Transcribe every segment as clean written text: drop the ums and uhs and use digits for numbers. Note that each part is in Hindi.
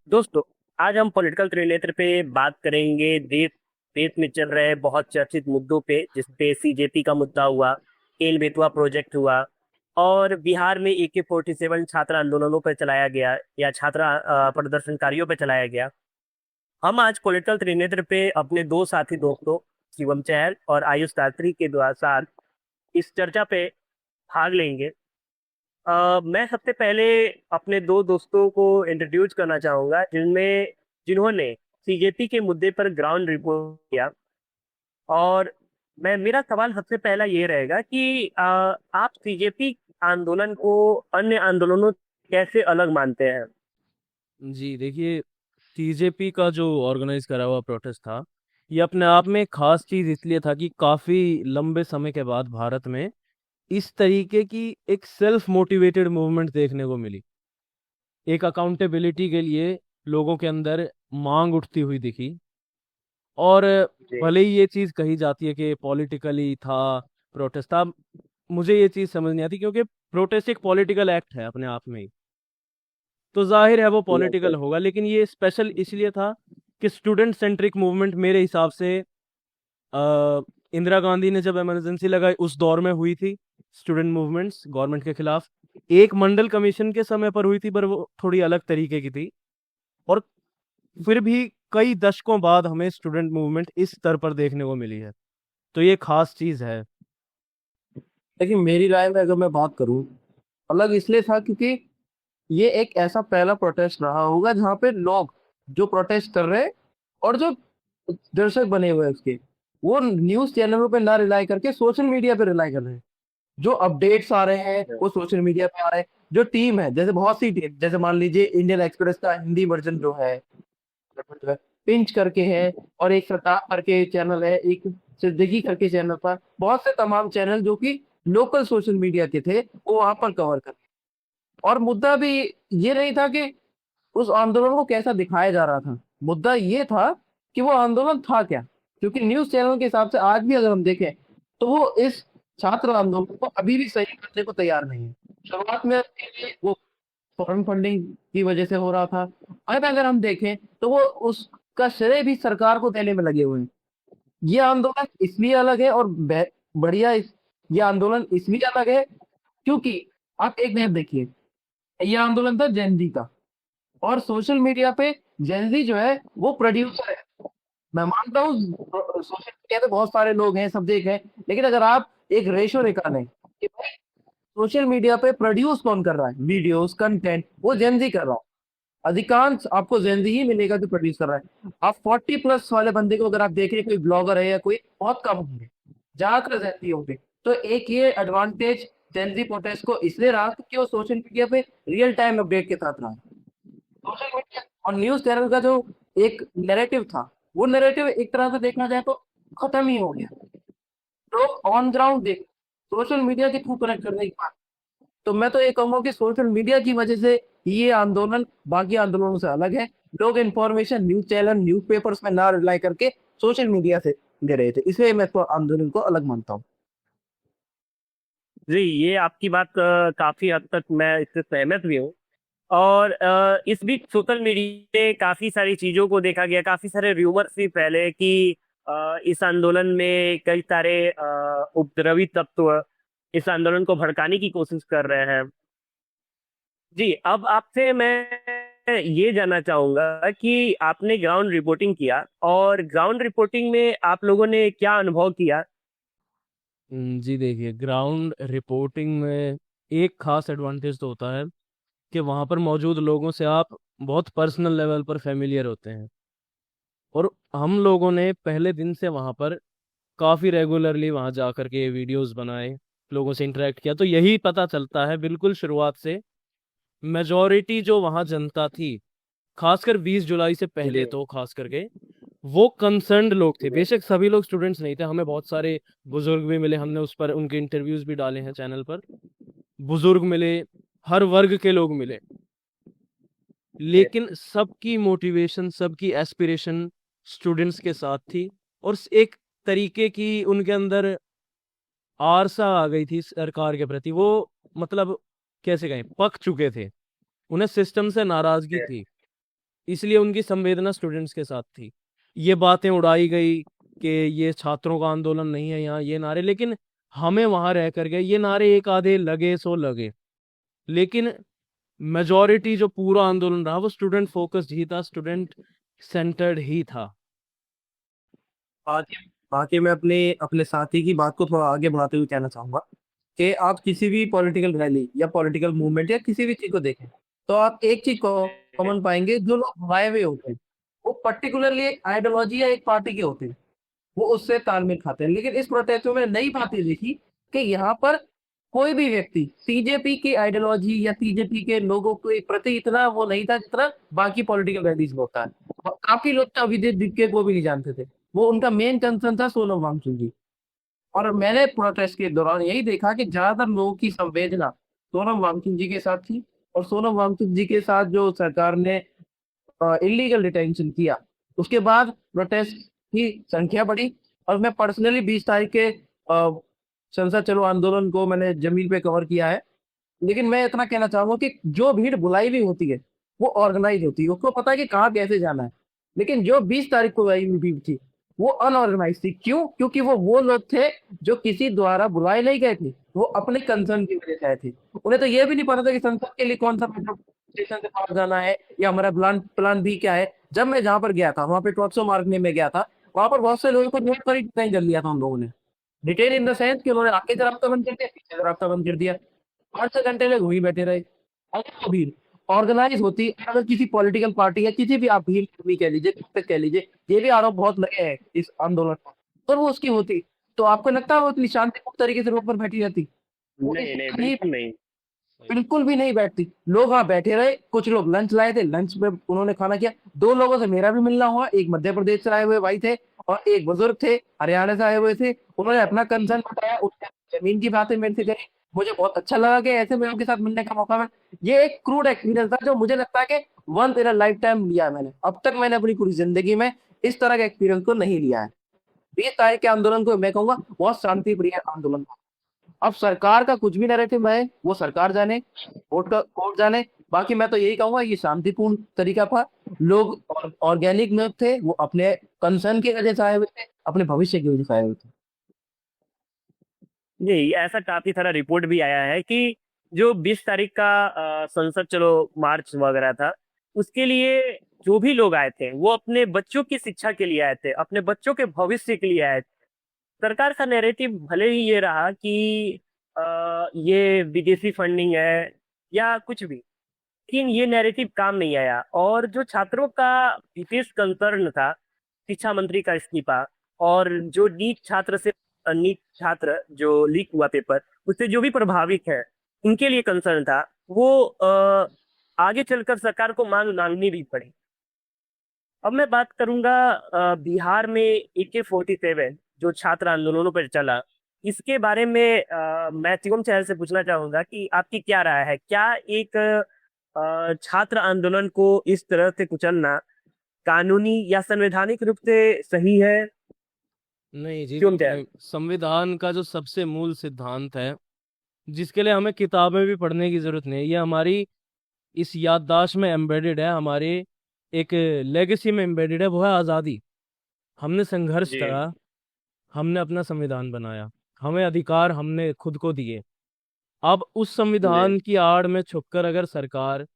दोस्तों, आज हम पॉलिटिकल त्रिनेत्र पे बात करेंगे। देश देश में चल रहे बहुत चर्चित मुद्दों पे, जिसपे सीजेपी का मुद्दा हुआ, केल बेतवा प्रोजेक्ट हुआ, और बिहार में AK-47 छात्र आंदोलनों पर चलाया गया या छात्र प्रदर्शनकारियों पर चलाया गया। हम आज पॉलिटिकल त्रिनेत्र पे अपने दो साथी दोस्तों शिवम चहल और आयुष शास्त्री के द्वारा साथ इस चर्चा पे भाग लेंगे। मैं सबसे पहले अपने दो दोस्तों को इंट्रोड्यूस करना चाहूंगा, जिन्होंने सीजेपी के मुद्दे पर ग्राउंड रिपोर्ट किया। और मेरा सवाल सबसे पहला ये रहेगा कि आप सीजेपी आंदोलन को अन्य आंदोलनों से कैसे अलग मानते हैं? जी देखिए, सीजेपी का जो ऑर्गेनाइज करा हुआ प्रोटेस्ट था, ये अपने आप में एक खास चीज इसलिए था कि काफी लंबे समय के बाद भारत में इस तरीके की एक सेल्फ मोटिवेटेड मूवमेंट देखने को मिली। एक अकाउंटेबिलिटी के लिए लोगों के अंदर मांग उठती हुई दिखी। और जी। भले ही ये चीज कही जाती है कि पॉलिटिकली था, प्रोटेस्ट था, मुझे ये चीज समझ नहीं आती, क्योंकि प्रोटेस्ट एक पॉलिटिकल एक्ट है अपने आप में ही। तो जाहिर है वो पॉलिटिकल बिल्कुल। होगा, लेकिन ये स्पेशल इसलिए था कि स्टूडेंट सेंट्रिक मूवमेंट मेरे हिसाब से अ, इंदिरा गांधी ने जब इमरजेंसी लगाई उस दौर में हुई थी। स्टूडेंट मूवमेंट्स गवर्नमेंट के खिलाफ एक मंडल कमीशन के समय पर हुई थी, पर वो थोड़ी अलग तरीके की थी। और फिर भी कई दशकों बाद हमें स्टूडेंट मूवमेंट इस स्तर पर देखने को मिली है, तो ये खास चीज है। लेकिन मेरी राय में अगर मैं बात करूं, अलग इसलिए था क्योंकि ये एक ऐसा पहला प्रोटेस्ट रहा होगा जहां पे लोग जो प्रोटेस्ट कर रहे हैं और जो दर्शक बने हुए हैं उसके, वो न्यूज चैनलों पे ना रिलाई करके सोशल मीडिया पे रिलाई कर रहे हैं। जो अपडेट्स आ रहे हैं वो सोशल मीडिया पे आ रहे हैं। जो टीम है, जैसे बहुत सी टीम, जैसे मान लीजिए इंडियन एक्सप्रेस का हिंदी वर्जन जो है, पिंच करके है, और एक सताब करके चैनल है, एक सिद्दीकी करके चैनल पर, बहुत से तमाम चैनल जो कि लोकल सोशल मीडिया के थे वो वहां पर कवर कर। और मुद्दा भी ये नहीं था कि उस आंदोलन को कैसा दिखाया जा रहा था, मुद्दा ये था कि वो आंदोलन था क्या। क्योंकि न्यूज चैनल के हिसाब से आज भी अगर हम देखें तो वो इस छात्र आंदोलन को अभी भी सही करने को तैयार नहीं है। शुरुआत में वो फॉरेन फंडिंग की वजह से हो रहा था। अब अगर हम देखें तो वो उसका श्रेय भी सरकार को देने में लगे हुए हैं। ये आंदोलन इसलिए अलग है और बढ़िया ये आंदोलन इसलिए अलग है क्योंकि आप एक मिनट देखिए, ये आंदोलन था जेनजी का, और सोशल मीडिया पे जेनजी जो है वो प्रोड्यूसर है। मैं मानता हूँ सोशल मीडिया पे बहुत सारे लोग हैं, सब देख हैं, लेकिन अगर आप एक रेशो निकालें कि भाई सोशल मीडिया पे प्रोड्यूस कौन कर रहा है, वीडियोस कंटेंट, वो जेनजी कर रहा है। अधिकांश आपको जेनजी ही मिलेगा जो प्रोड्यूस कर रहा है। आप 40+ वाले बंदे को अगर आप देखें, कोई ब्लॉगर है या कोई, बहुत कम होंगे, ज्यादातर जेनजी होंगे। तो एक ये एडवांटेज जेनजी प्रोटेस्ट को इसलिए रहा क्योंकि वो सोशल मीडिया पे रियल टाइम अपडेट के साथ रहा। सोशल मीडिया और न्यूज चैनल का जो एक नैरेटिव था, वो नैरेटिव एक तरह से देखा जाए तो खत्म ही हो गया। लोग ऑन ग्राउंड देख सोशल मीडिया के थ्रू कनेक्ट करने की बात। तो मैं तो ये कहूंगा कि सोशल मीडिया की वजह से ये आंदोलन बाकी आंदोलनों से अलग है। लोग information news channel news papers में ना रिलाई करके सोशल मीडिया से दे रहे थे, इसलिए मैं इसको आंदोलन को अलग मानता हूँ। जी, ये आपकी बात काफी हद तक मैं इससे सहमत भी हूँ। और इस बीच सोशल मीडिया पे काफी सारी चीजों को देखा गया, काफी सारे रूमर्स भी फैले कि इस आंदोलन में कई सारे उपद्रवी तत्व इस आंदोलन को भड़काने की कोशिश कर रहे हैं। जी, अब आपसे मैं ये जानना चाहूंगा कि आपने ग्राउंड रिपोर्टिंग किया, और ग्राउंड रिपोर्टिंग में आप लोगों ने क्या अनुभव किया? जी देखिए, ग्राउंड रिपोर्टिंग में एक खास एडवांटेज तो होता है कि वहाँ पर मौजूद लोगों से आप बहुत पर्सनल लेवल पर फेमिलियर होते हैं। और हम लोगों ने पहले दिन से वहाँ पर काफ़ी रेगुलरली वहाँ जा कर के वीडियोस बनाए, लोगों से इंटरेक्ट किया, तो यही पता चलता है बिल्कुल शुरुआत से मेजॉरिटी जो वहाँ जनता थी, खासकर 20 जुलाई से पहले, जी। तो खास करके वो कंसर्न्ड लोग थे। जी। बेशक सभी लोग स्टूडेंट्स नहीं थे, हमें बहुत सारे बुजुर्ग भी मिले, हमने उस पर उनके इंटरव्यूज भी डाले हैं चैनल पर। बुजुर्ग मिले, हर वर्ग के लोग मिले, जी। लेकिन सबकी मोटिवेशन, सबकी एस्पिरेशन स्टूडेंट्स के साथ थी। और एक तरीके की उनके अंदर आरसा आ गई थी सरकार के प्रति। वो मतलब कैसे कहें, पक चुके थे, उन्हें सिस्टम से नाराजगी जी। थी। इसलिए उनकी संवेदना स्टूडेंट्स के साथ थी। ये बातें उड़ाई गई कि ये छात्रों का आंदोलन नहीं है यहाँ, ये नारे, लेकिन हमें वहां रह कर गए ये नारे एक आधे लगे सो लगे, लेकिन मेजॉरिटी जो पूरा आंदोलन रहा वो स्टूडेंट फोकस्ड ही था, स्टूडेंट सेंटर्ड ही था। बाकी बाकी मैं अपने अपने साथी की बात को थोड़ा आगे बढ़ाते हुए कहना चाहूंगा कि आप किसी भी पॉलिटिकल रैली या पॉलिटिकल मूवमेंट या किसी भी चीज को देखें तो आप एक चीज कॉमन पाएंगे, जो लोग भगाए हुए होते हैं वो पर्टिकुलरली एक आइडियोलॉजी या एक पार्टी के होते हैं, वो उससे तालमेल खाते हैं। लेकिन इस प्रोटेस्ट में मैंने नई बातें देखी कि यहाँ पर कोई भी व्यक्ति सीजेपी की आइडियोलॉजी या सीजेपी के लोगों के प्रति इतना वो नहीं था जितना बाकी पॉलिटिकल रैलीज में होता है। और काफी लोग तो अभिजीत दिग्गे को भी नहीं जानते थे। वो उनका मेन कंसर्न था सोनम वांगचुक जी। और मैंने प्रोटेस्ट के दौरान यही देखा कि ज्यादातर लोगों की संवेदना सोनम वांगचुक जी के साथ थी। और सोनम वांगचुक जी के साथ जो सरकार ने इलीगल डिटेंशन किया, उसके बाद प्रोटेस्ट की संख्या बढ़ी। और मैं पर्सनली 20 तारीख के संसद चलो आंदोलन को मैंने जमीन पे कवर किया है। लेकिन मैं इतना कहना चाहूंगा कि जो भीड़ बुलाई हुई होती है वो ऑर्गेनाइज होती है, उसको पता है कि कहाँ कैसे जाना है। लेकिन जो 20 तारीख को आई हुई भीड़ थी वो अनऑर्गेनाइज थी। क्यों? क्योंकि वो लोग थे जो किसी द्वारा बुलाए नहीं गए थे, वो अपने कंसर्न की वजह से आए थे। उन्हें तो ये भी नहीं पता था कि संसद के लिए कौन सा मेट्रो स्टेशन से पास जाना है या हमारा प्लान प्लान बी क्या है। जब मैं जहाँ पर गया था वहां पे टॉक्सो मार्ग में गया था, वहां पर बहुत से लोगों को नोट कर ही डिटेन कर लिया था उन लोगों ने। डिटेन इन द सेंस कि उन्होंने आगे से रास्ता बंद कर दिया, पीछे से रास्ता बंद कर दिया। 5 6 घंटे लोग वहीं बैठे रहे। अगर वो भीड़ ऑर्गेनाइज होती, अगर किसी पॉलिटिकल पार्टी या किसी भी आप भीड़ भी कह लीजिए, किस पे कह लीजिए, ये भी आरोप बहुत लगे हैं इस आंदोलन पर, तो वो उसकी होती तो आपको लगता है वो इतनी शांतिपूर्ण तरीके से रोड पर बैठी रहती? वो नहीं नहीं, नहीं, बिल्कुल नहीं। बिल्कुल भी नहीं बैठती। लोग वहां बैठे रहे, कुछ लोग लंच लाए थे, लंच में उन्होंने खाना किया। 2 लोगों से मेरा भी मिलना हुआ, एक मध्य प्रदेश से आए हुए भाई थे और एक बुजुर्ग थे हरियाणा से आए हुए थे। उन्होंने अपना कंसर्न बताया, उसके जमीन की बातें मेरे से करी। मुझे बहुत अच्छा लगा कि ऐसे लोगों के साथ मिलने का मौका मिला। ये एक क्रूड एक्सपीरियंस था जो मुझे लगता है कि once in a lifetime लिया मैंने। अब तक मैंने अपनी पूरी जिंदगी में इस तरह के एक्सपीरियंस को नहीं लिया है। 20 तारीख के आंदोलन को मैं कहूंगा बहुत शांति प्रिय आंदोलन था। अब सरकार का कुछ भी नैरेटिव है वो सरकार जाने, कोर्ट जाने। बाकी मैं तो यही कहूंगा ये शांतिपूर्ण तरीका था। लोग ऑर्गेनिक में थे, वो अपने कंसर्न की वजह से आए हुए थे, अपने भविष्य की वजह से आए हुए थे। जी, ऐसा काफी सारा रिपोर्ट भी आया है कि जो 20 तारीख का संसद चलो मार्च वगैरह था, उसके लिए जो भी लोग आए थे वो अपने बच्चों की शिक्षा के लिए आए थे, अपने बच्चों के भविष्य के लिए आए थे। सरकार का नैरेटिव भले ही ये रहा कि ये विदेशी फंडिंग है या कुछ भी, लेकिन ये नैरेटिव काम नहीं आया। और जो छात्रों का विशेष कंसर्न था, शिक्षा मंत्री का इस्तीफा, और जो नीट छात्र जो लीक हुआ पेपर, उससे जो भी प्रभावित है, इनके लिए कंसर्न था, वो आगे चलकर सरकार को मांगनी भी पड़ी। अब मैं बात करूंगा बिहार में AK-47 जो छात्र आंदोलनों पर चला, इसके बारे में मैं शिवम चहल से पूछना चाहूंगा कि आपकी क्या राय है? क्या एक छात्र आंदोलन को इस तरह से कुचलना कानूनी या संवैधानिक रूप से सही है? नहीं जी, शिवम चहल। संविधान का जो सबसे मूल सिद्धांत है, जिसके लिए हमें किताबें भी पढ़ने की जरूरत नहीं है, ये हमारी इस याददाश्त में एम्बेडेड है, हमारे एक लेगेसी में एम्बेडेड है, वो है आज़ादी। हमने संघर्ष जी करा, हमने अपना संविधान बनाया, हमें अधिकार हमने खुद को दिए। अब उस जी संविधान की आड़ में छुपकर अगर सरकार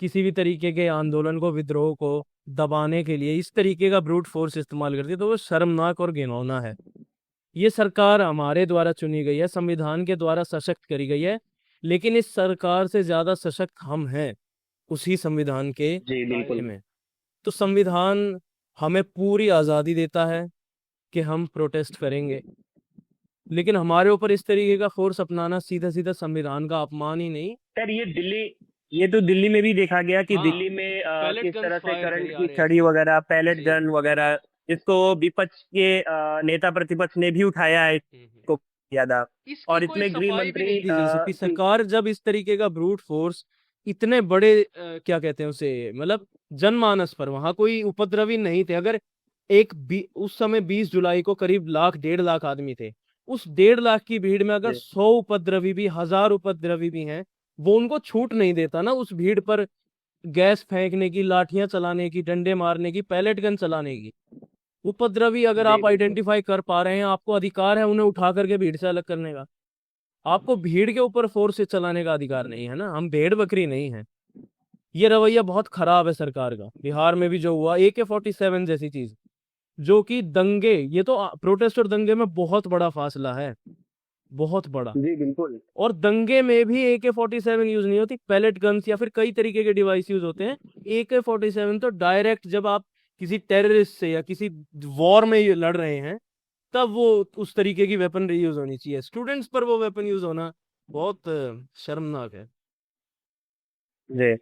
किसी भी तरीके के आंदोलन को, विद्रोह को दबाने के लिए इस तरीके का ब्रूट फोर्स इस्तेमाल करती है, तो वो शर्मनाक और घिनौना है। ये सरकार हमारे द्वारा चुनी गई है, संविधान के द्वारा सशक्त करी गई है, लेकिन इस सरकार से ज्यादा सशक्त हम हैं उसी संविधान के जी, दायरे बिल्कुल। में। तो संविधान हमें पूरी आज़ादी देता है कि हम प्रोटेस्ट करेंगे, लेकिन हमारे ऊपर इस तरीके का फोर्स अपनाना सीधा सीधा संविधान का अपमान ही नहीं। सर, ये तो दिल्ली में भी देखा गया कि हाँ, दिल्ली में पैलेट किस गन्स तरह से फायर करंट करी जा की रही है। छड़ी वगैरह, पैलेट जी। गन वगैरह, इसको विपक्ष के नेता प्रतिपक्ष ने भी उठाया है, इसको किया था। और इसकी कोई इसमें गृह सफाई भी मंत्री नहीं दी जा सकती। सरकार जब इस तरीके का ब्रूट फोर्स इतने बड़े क्या कहते हैं उसे, मतलब जनमानस पर, वहां कोई उपद्रवी नहीं थे। अगर उस समय 20 जुलाई को करीब 1.5 लाख आदमी थे, उस 1.5 लाख की भीड़ में अगर जी 100 उपद्रवी भी, 1000 उपद्रवी भी हैं, वो उनको छूट नहीं देता ना उस भीड़ पर गैस फेंकने की, लाठियां चलाने की, डंडे मारने की, पैलेट गन चलाने की। उपद्रवी अगर जी आप बिल्कुल। आइडेंटिफाई कर पा रहे हैं, आपको अधिकार है उन्हें उठा करके भीड़ से अलग करने का। आपको भीड़ के ऊपर फोर्स से चलाने का अधिकार नहीं है ना, हम भेड़ बकरी नहीं है। ये रवैया बहुत खराब है सरकार का। बिहार में भी जो हुआ AK-47 जैसी चीज, जो कि दंगे, ये तो प्रोटेस्ट और दंगे में बहुत बड़ा फासला है, बहुत बड़ा। जी बिल्कुल। और दंगे में भी AK-47 यूज नहीं होती, पैलेट गन्स या फिर कई तरीके के डिवाइस यूज होते हैं। AK-47 तो डायरेक्ट जब आप किसी टेररिस्ट से या किसी वॉर में ये लड़ रहे हैं, तब वो उस तरीके की वेपनरी यूज होनी चाहिए। स्टूडेंट्स पर वो वेपन यूज होना बहुत शर्मनाक है। जी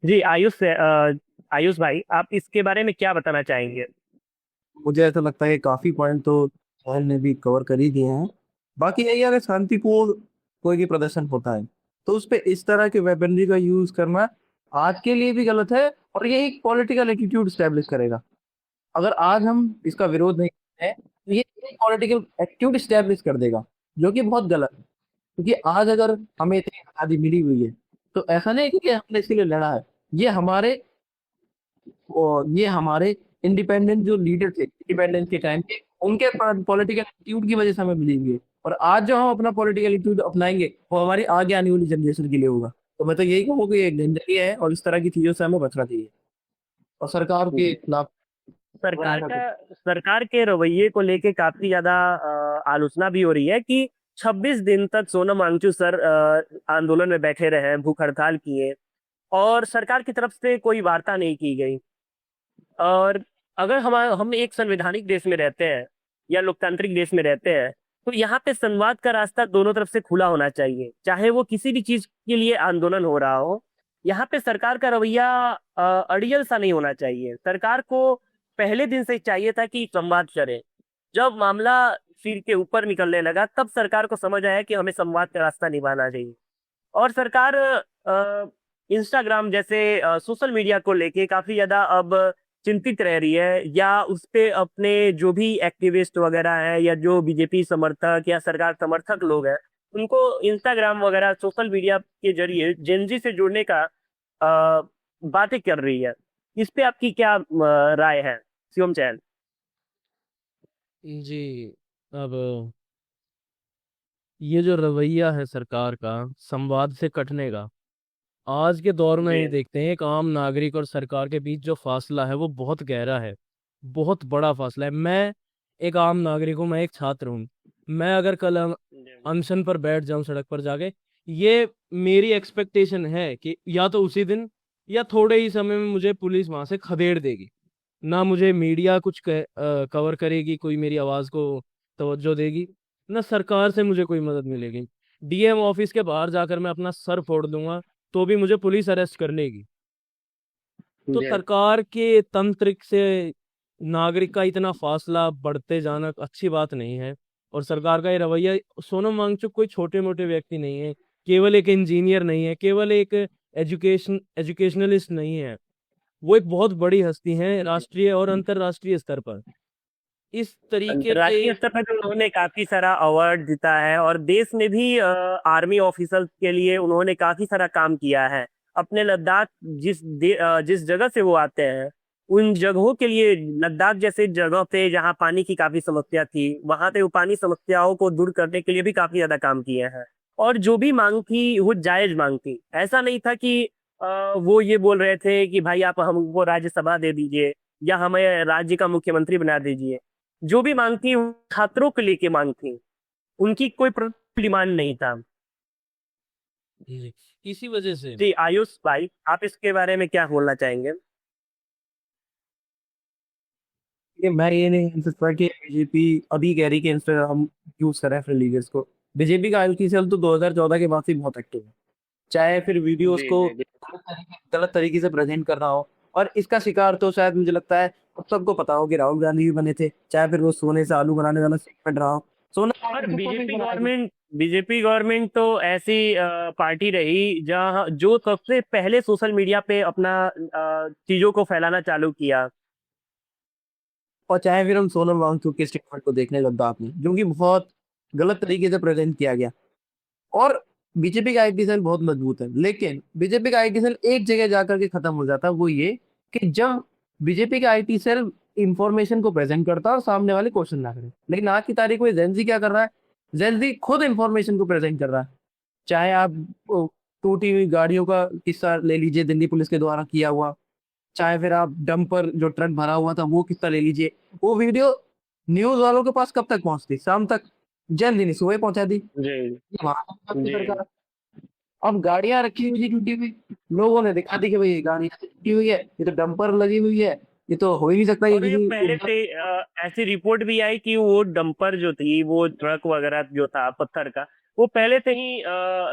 जी। आयुष भाई, आप इसके बारे में क्या बताना चाहेंगे? मुझे ऐसा लगता है कि काफी पॉइंट तो साहिल ने भी कवर कर ही दिए हैं। बाकी यही है, अगर शांतिपूर्ण कोई भी प्रदर्शन होता है तो उस पे इस तरह के वेपनरी का यूज करना आज के लिए भी गलत है, और ये एक पॉलिटिकल एटीट्यूड स्टैब्लिश करेगा। अगर आज हम इसका विरोध नहीं करते हैं तो ये एक पॉलिटिकल एटीट्यूड स्टैब्लिश कर देगा, जो कि बहुत गलत है। क्योंकि आज अगर हमें इतनी आज़ादी मिली हुई है तो ऐसा नहीं है कि हमने इसके लिए लड़ा है। ये हमारे ये हमारे इंडिपेंडेंट जो लीडर थे इंडिपेंडेंस के टाइम के, उनके पॉलिटिकल एटीट्यूड की वजह से हमें मिली हुई है। और आज जो हम अपना पॉलिटिकल एटीट्यूड अपनाएंगे वो हमारी आगे आने वाली जनरेशन के लिए होगा। तो मैं तो यही कहूँगा कि ये डेंजर है और इस तरह की चीजों से हमें बचना चाहिए और सरकार के जी। खिलाफ सरकार रहना का चाहिए। सरकार के रवैये को लेके काफी ज्यादा आलोचना भी हो रही है कि 26 दिन तक सोनम वांगचुक सर आंदोलन में बैठे रहे, भूख हड़ताल किए, और सरकार की तरफ से कोई वार्ता नहीं की गई। और अगर हम एक संवैधानिक देश में रहते हैं या लोकतांत्रिक देश में रहते हैं, तो यहाँ पे संवाद का रास्ता दोनों तरफ से खुला होना चाहिए, चाहे वो किसी भी चीज के लिए आंदोलन हो रहा हो। यहाँ पे सरकार का रवैया अड़ियल सा नहीं होना चाहिए। सरकार को पहले दिन से चाहिए था कि संवाद करे। जब मामला सिर के ऊपर निकलने लगा, तब सरकार को समझ आया कि हमें संवाद का रास्ता निभाना चाहिए। और सरकार इंस्टाग्राम जैसे सोशल मीडिया को लेके काफी ज्यादा अब चिंतित रह रही है, या उस पे अपने जो भी एक्टिविस्ट वगैरह हैं या जो बीजेपी समर्थक या सरकार समर्थक लोग हैं, उनको इंस्टाग्राम वगैरह सोशल मीडिया के जरिए जेनजी से जुड़ने का बातें कर रही है। इस पे आपकी क्या राय है, शिवम चैन? जी, अब ये जो रवैया है सरकार का संवाद से कटने का, आज के दौर में जी ये देखते हैं एक आम नागरिक और सरकार के बीच जो फासला है वो बहुत गहरा है, बहुत बड़ा फासला है। मैं एक आम नागरिक हूँ, मैं एक छात्र हूँ। मैं अगर कल अनशन पर बैठ जाऊं सड़क पर जाके, ये मेरी एक्सपेक्टेशन है कि या तो उसी दिन या थोड़े ही समय में मुझे पुलिस वहां से खदेड़ देगी। ना मुझे मीडिया कुछ कवर करेगी, कोई मेरी आवाज को तवज्जो देगी, ना सरकार से मुझे कोई मदद मिलेगी। DM ऑफिस के बाहर जाकर मैं अपना सर फोड़ दूंगा तो भी मुझे पुलिस अरेस्ट कर लेगी। तो जी। सरकार के तंत्र से नागरिक का इतना फासला बढ़ते जाना अच्छी बात नहीं है। और सरकार का ये रवैया, सोनम वांगचुक कोई छोटे मोटे व्यक्ति नहीं है, केवल एक इंजीनियर नहीं है, केवल एक एजुकेशनलिस्ट नहीं है। वो एक बहुत बड़ी हस्ती है राष्ट्रीय और अंतर्राष्ट्रीय स्तर पर। इस तरीके के अंतर्राष्ट्रीय स्तर पर तो उन्होंने काफी सारा अवार्ड जीता है, और देश में भी आर्मी ऑफिसर्स के लिए उन्होंने काफी सारा काम किया है। अपने लद्दाख जिस जगह से वो आते हैं, उन जगहों के लिए, लद्दाख जैसे जगह पे जहाँ पानी की काफी समस्या थी, वहां पे वो पानी समस्याओं को दूर करने के लिए भी काफी ज्यादा काम किए हैं। और जो भी मांग थी वो जायज मांग थी। ऐसा नहीं था कि वो ये बोल रहे थे कि भाई आप हमको राज्यसभा दे दीजिए या हमें राज्य का मुख्यमंत्री बना दीजिए। जो भी मांग थी वो छात्रों के लिए की मांग थी, उनकी कोई डिमांड नहीं था। जी, इसी वजह से जी आयुष भाई, आप इसके बारे में क्या बोलना चाहेंगे? ये मैं ये नहीं कह सकता कि बीजेपी अभी कह रही कि इंस्टाग्राम यूज करें अपने लीडर्स को। बीजेपी का आईटी सेल तो 2014 के बाद से बहुत एक्टिव है, चाहे फिर वीडियोस जी को जी जी। गलत तरीके से प्रेजेंट करना हो। और इसका शिकार तो शायद मुझे लगता है अब सबको पता हो कि राहुल गांधी भी बने थे, चाहे फिर वो सोने से आलू बनाने वाला सेगमेंट रहा हो। सोना और तो भी बनाया था। बीजेपी गवर्नमेंट तो ऐसी पार्टी रही जहाँ जो सबसे पहले सोशल मीडिया पे अपना चीजों को फैलाना चालू किया। और चाहे फिर हम सोनम वांगचुक के स्टेटमेंट को देखने लद्दाख में, जो कि बहुत गलत तरीके से प्रेजेंट किया गया। और बीजेपी का आईटी सेल बहुत मजबूत है, लेकिन बीजेपी का आईटी सेल एक जगह जाकर के खत्म हो जाता है, वो ये कि जब बीजेपी का आईटी सेल इंफॉर्मेशन को प्रेजेंट करता है और सामने वाले क्वेश्चन ना करे। लेकिन आज की तारीख में जेंजी क्या कर रहा है, जेंजी खुद इंफॉर्मेशन को प्रेजेंट कर रहा है। चाहे आप टूटी हुई गाड़ियों का किस्सा ले लीजिए, दिल्ली पुलिस के द्वारा किया हुआ, चाहे फिर आप डंपर जो ट्रक भरा हुआ था वो किस्सा ले लीजिए, वो वीडियो न्यूज वालों के पास कब तक पहुंचती, शाम तक। जेंजी ने सुबह पहुंचा दी, जी वहां तक पहुंची जी। सरकार। अब गाड़ियां रखी हुई थी टूटी हुई, लोगों ने दिखा दी कि भाई ये गाड़ी टूटी हुई है, ये तो डंपर लगी हुई है, ये तो हो ही नहीं सकता, ये और ये पहले किसी से ऐसी रिपोर्ट भी आई कि वो डंपर जो थी, वो ट्रक वगैरह जो था पत्थर का, वो पहले से ही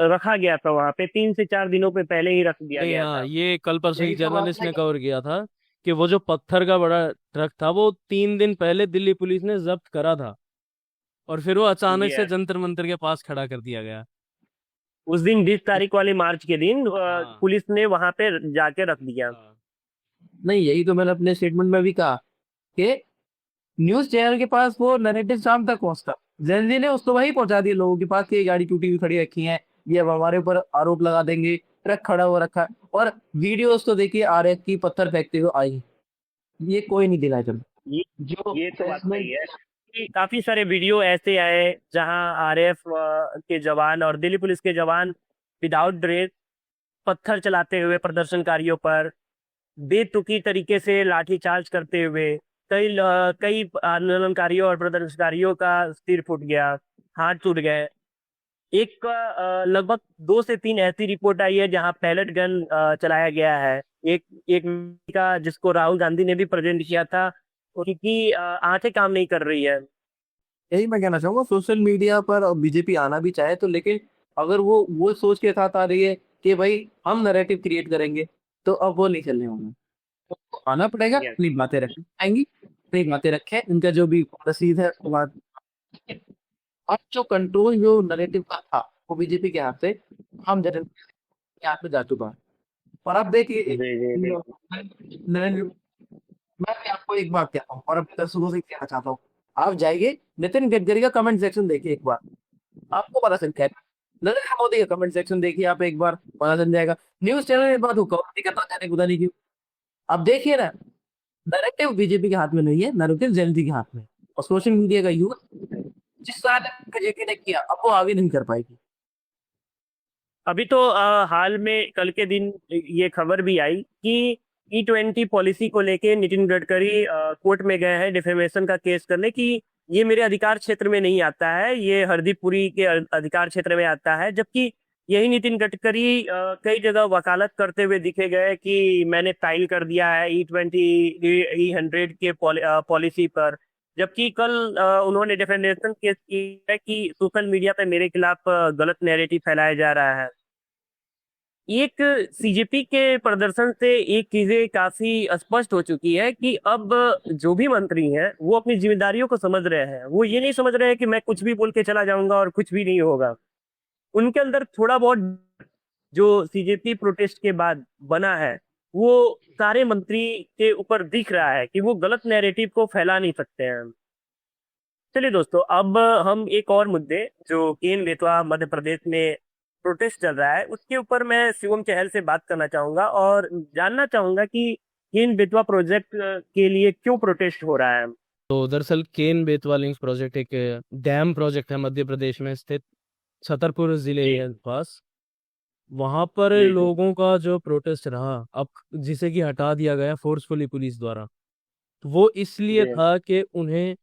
रखा गया था वहां पे, 3 से 4 दिनों पे पहले ही रख दिया नहीं, गया हाँ, था। ये कल परसों यही एक तो बात जर्नलिस्ट है ने कि कवर किया था कि वो जो पत्थर का बड़ा ट्रक था वो 3 दिन पहले दिल्ली पुलिस ने जब्त करा था, और फिर वो अचानक से ये जंतर मंतर के पास खड़ा कर दिया गया। उस दिन 20 तारीख वाले मार्च के दिन हाँ, पुलिस ने वहां पे जाके रख दिया। हाँ। नहीं, यही तो मैंने अपने स्टेटमेंट में भी कहा कि न्यूज चैनल के पास वो नैरेटिव शाम तक पहुंचता, जेनजी ने उसको वही पहुंचा दिया लोगों के पास कि ये गाड़ी टूटी हुई खड़ी रखी है, ये अब हमारे ऊपर आरोप लगा देंगे, ट्रक खड़ा हो रखा है। और वीडियोस तो देखिए आरएफ की पत्थर फेंकते हुए आई, ये कोई नहीं दिलाया चलो। ये जो ये तो बात सही असेसमेंट, है कि काफी सारे वीडियो ऐसे आए जहां आरएफ के जवान और दिल्ली पुलिस के जवान विदाउट ड्रेस पत्थर चलाते हुए प्रदर्शनकारियों पर बेतुकी तरीके से लाठीचार्ज करते हुए कई आंदोलनकारियों और प्रदर्शनकारियों का सिर फूट गया, हाथ टूट गए। एक लगभग 2 से 3 ऐसी रिपोर्ट आई है जहां पैलेट गन चलाया गया है। एक एक का जिसको राहुल गांधी ने भी प्रेजेंट किया था, उनकी आंखें काम नहीं कर रही है। यही मैं कहना चाहूंगा, सोशल मीडिया पर बीजेपी आना भी चाहे तो, लेकिन अगर वो सोच के साथ आ रही है कि भाई हम नैरेटिव क्रिएट करेंगे, तो अब वो नहीं चलने वाला। तो आना पड़ेगा, Yes. अपनी बातें रखें आएंगी, अपनी बातें रखें, इनका जो भी पॉलिसीज है वो बात। अब जो कंट्रोल जो नैरेटिव का था वो बीजेपी के हाथ से हम जनरल के हाथ में जा चुका है। और अब देखिए जी जी जी। नरेंद्र, मैं भी आपको एक बात कहता हूँ और अपने दर्शकों से कहना चाहता हूँ, आप जाइए नितिन गडकरी का कमेंट सेक्शन देखिए एक बार, आपको पता चल जाएगा। नरेंद्र मोदी का कमेंट सेक्शन देखिए आप एक बार, पता चल जाएगा। न्यूज चैनल में बात को कवर नहीं करता, जाने खुदा नहीं क्यों। अब देखिए ना, नैरेटिव बीजेपी के हाथ में नहीं है, नैरेटिव जेएनजी के हाथ में। और सोशल मीडिया का यूज जिस साल बीजेपी ने किया, अब वो आगे नहीं कर पाएगी। अभी तो हाल में कल के दिन ये खबर भी आई कि E20 पॉलिसी को लेके नितिन गडकरी कोर्ट में गए हैं डिफेमेशन का केस करने की ये मेरे अधिकार क्षेत्र में नहीं आता है, ये हरदीप पुरी के अधिकार क्षेत्र में आता है। जबकि यही नितिन गडकरी कई जगह वकालत करते हुए दिखे गए कि मैंने फाइल कर दिया है E20 E100 के पॉलिसी पर। जबकि कल उन्होंने डिफेमेशन केस किया है कि सोशल मीडिया पे मेरे खिलाफ गलत नैरेटिव फैलाया जा रहा है। एक सीजेपी के प्रदर्शन से एक चीजें काफी स्पष्ट हो चुकी है कि अब जो भी मंत्री हैं वो अपनी जिम्मेदारियों को समझ रहे हैं। वो ये नहीं समझ रहे हैं कि मैं कुछ भी बोल के चला जाऊंगा और कुछ भी नहीं होगा। उनके अंदर थोड़ा बहुत जो सीजेपी प्रोटेस्ट के बाद बना है वो सारे मंत्री के ऊपर दिख रहा है कि वो गलत नैरेटिव को फैला नहीं सकते हैं। चलिए दोस्तों, अब हम एक और मुद्दे जो केन बेतवा मध्य प्रदेश में प्रोटेस्ट चल रहा है उसके ऊपर मैं शिवम चहल से बात करना चाहूंगा और जानना चाहूंगा कि केन बेतवा प्रोजेक्ट के लिए क्यों प्रोटेस्ट हो रहा है। तो दरअसल केन बेतवा लिंक्स प्रोजेक्ट एक डैम प्रोजेक्ट है मध्य प्रदेश में स्थित छतरपुर जिले जी के पास। वहां पर जी जी लोगों का जो प्रोटेस्ट रहा, अब जिसे कि हटा दिया गया फोर्सफुली पुलिस द्वारा, तो वो इसलिए जी था कि उन्हें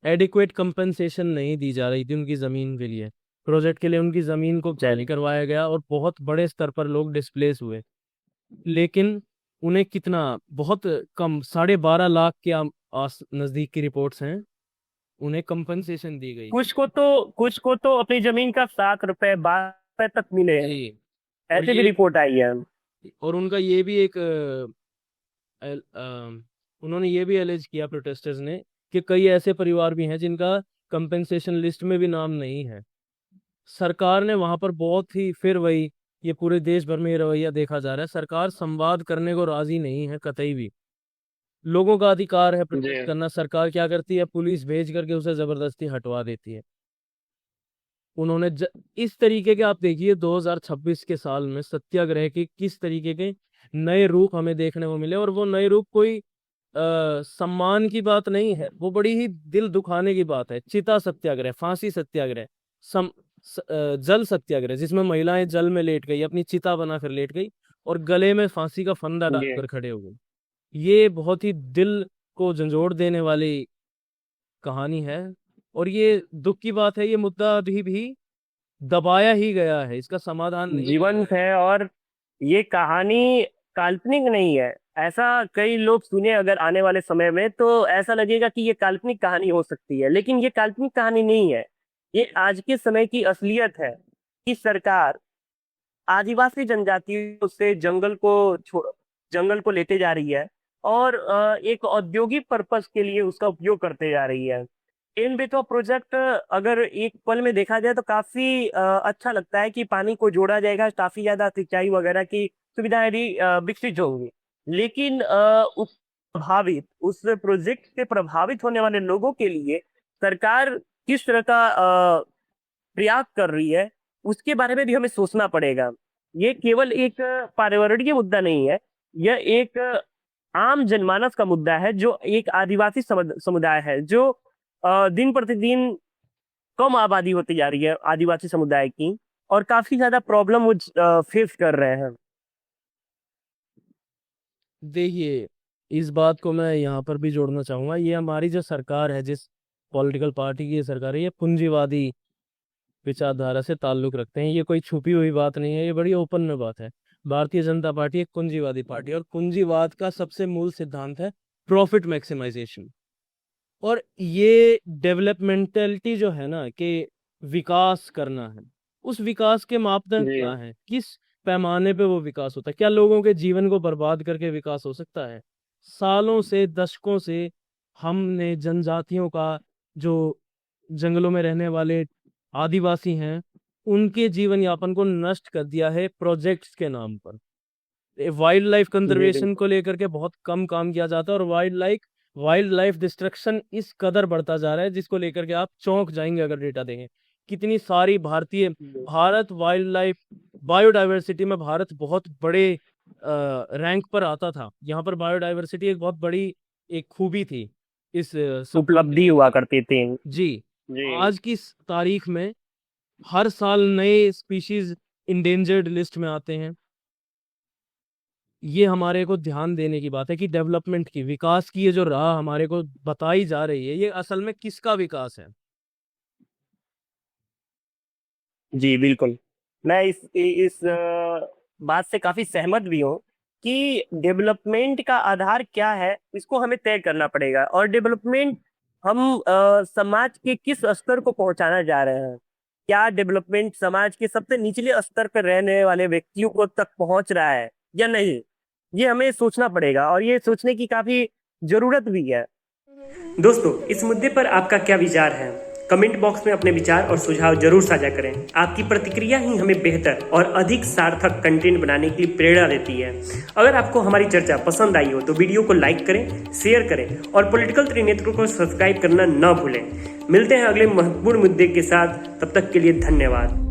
एडिक्वेट कंपनसेशन नहीं दी जा रही थी उनकी ज़मीन के लिए। प्रोजेक्ट के लिए उनकी ज़मीन को नहीं करवाया गया और बहुत बड़े स्तर पर लोग डिस्प्लेस हुए। लेकिन उन्हें कितना, बहुत कम, 12.5 लाख के नज़दीक की रिपोर्ट्स हैं, उन्हें कंपनसेशन दी गई। कुछ को तो अपनी जमीन का 7 रुपए 12 रुपए तक मिले हैं। जी। और ऐसे भी ये, रिपोर्ट आई है। और उनका ये भी एक उन्होंने ये भी एलिज किया प्रोटेस्टर्स ने कि कई ऐसे परिवार भी हैं जिनका कंपनसेशन लिस्ट में भी नाम नहीं है। सरकार ने वहां पर बहुत ही, फिर वही, ये पूरे देश भर में ये रवैया देखा जा रहा है, सरकार संवाद करने को राजी नहीं है कतई भी। लोगों का अधिकार है प्रोटेस्ट जी करना, सरकार क्या करती है, पुलिस भेज करके उसे जबरदस्ती हटवा देती है। उन्होंने इस तरीके के, आप देखिए 2026 के साल में सत्याग्रह के किस तरीके के नए रूप हमें देखने को मिले, और वो नए रूप कोई सम्मान की बात नहीं है, वो बड़ी ही दिल दुखाने की बात है। चिता सत्याग्रह, फांसी सत्याग्रह, जल सत्याग्रह, जिसमें महिलाएं जल में लेट गई, अपनी चिता बनाकर लेट गई और गले में फांसी का फंदा जी डालकर खड़े हो गई। ये बहुत ही दिल को झंझोड़ देने वाली कहानी है, और ये दुख की बात है, ये मुद्दा अभी भी दबाया ही गया है, इसका समाधान नहीं है। जीवंत है, और ये कहानी काल्पनिक नहीं है। ऐसा कई लोग सुने अगर आने वाले समय में, तो ऐसा लगेगा कि ये काल्पनिक कहानी हो सकती है, लेकिन ये काल्पनिक कहानी नहीं है। ये आज के समय की असलियत है कि सरकार आदिवासी जनजातियों से जंगल को लेते जा रही है, और एक औद्योगिक पर्पस के लिए उसका उपयोग करते जा रही है। इन बेतवा प्रोजेक्ट अगर एक पल में देखा जाए तो काफी अच्छा लगता है कि पानी को जोड़ा जाएगा, काफी ज्यादा सिंचाई वगैरह की सुविधाएं भी विकसित होंगी। लेकिन उस प्रोजेक्ट से प्रभावित होने वाले लोगों के लिए सरकार किस तरह का प्रयास कर रही है, उसके बारे में भी हमें सोचना पड़ेगा। ये केवल एक पर्यावरणीय मुद्दा नहीं है, यह एक आम जनमानस का मुद्दा है, जो एक आदिवासी समुदाय है, जो दिन प्रतिदिन कम आबादी होती जा रही है आदिवासी समुदाय की, और काफी ज्यादा प्रॉब्लम वो फेस कर रहे हैं। देखिए, इस बात को मैं यहाँ पर भी जोड़ना चाहूंगा, ये हमारी जो सरकार है, जिस पॉलिटिकल पार्टी की ये सरकार है, ये पूंजीवादी विचारधारा से ताल्लुक रखते हैं। ये कोई छुपी हुई बात नहीं है, ये बड़ी ओपन में बात है। भारतीय जनता पार्टी एक पूंजीवादी पार्टी है, और पूंजीवाद का सबसे मूल सिद्धांत है प्रॉफिट मैक्सिमाइजेशन। और ये डेवलपमेंटलिटी जो है ना, कि विकास करना है, उस विकास के मापदंड जी क्या है, किस पैमाने पे वो विकास होता है? क्या लोगों के जीवन को बर्बाद करके विकास हो सकता है? सालों से, दशकों से हमने जनजातियों का, जो जंगलों में रहने वाले आदिवासी हैं, उनके जीवन यापन को नष्ट कर दिया है प्रोजेक्ट्स के नाम पर। वाइल्ड लाइफ जी कंजर्वेशन बिल्कुल। को लेकर के बहुत कम काम किया जाता है, और वाइल्ड लाइफ डिस्ट्रक्शन इस कदर बढ़ता जा रहा है, जिसको लेकर के आप चौंक जाएंगे अगर डेटा देंगे। कितनी सारी भारत वाइल्ड लाइफ बायोडाइवर्सिटी में भारत बहुत बड़े रैंक पर आता था। यहाँ पर बायोडाइवर्सिटी एक बहुत बड़ी एक खूबी थी इस उपलब्धि हुआ करती थी। जी, जी आज की इस तारीख में हर साल नए स्पीशीज इंडेंजर्ड लिस्ट में आते हैं। ये हमारे को ध्यान देने की बात है कि डेवलपमेंट की, विकास की ये जो राह हमारे को बताई जा रही है, ये असल में किसका विकास है? जी बिल्कुल। मैं इस बात से काफी सहमत भी हूँ कि डेवलपमेंट का आधार क्या है, इसको हमें तय करना पड़ेगा। और डेवलपमेंट हम समाज के किस स्तर को पहुंचाना जा रहे हैं। क्या डेवलपमेंट समाज के सबसे निचले स्तर पर रहने वाले व्यक्तियों को तक पहुंच रहा है या नहीं, ये हमें सोचना पड़ेगा, और ये सोचने की काफी जरूरत भी है। दोस्तों, इस मुद्दे पर आपका क्या विचार है? कमेंट बॉक्स में अपने विचार और सुझाव जरूर साझा करें। आपकी प्रतिक्रिया ही हमें बेहतर और अधिक सार्थक कंटेंट बनाने के लिए प्रेरणा देती है। अगर आपको हमारी चर्चा पसंद आई हो तो वीडियो को लाइक करें, शेयर करें, और पॉलिटिकल त्रिनेत्र को सब्सक्राइब करना न भूलें। मिलते हैं अगले महत्वपूर्ण मुद्दे के साथ, तब तक के लिए धन्यवाद।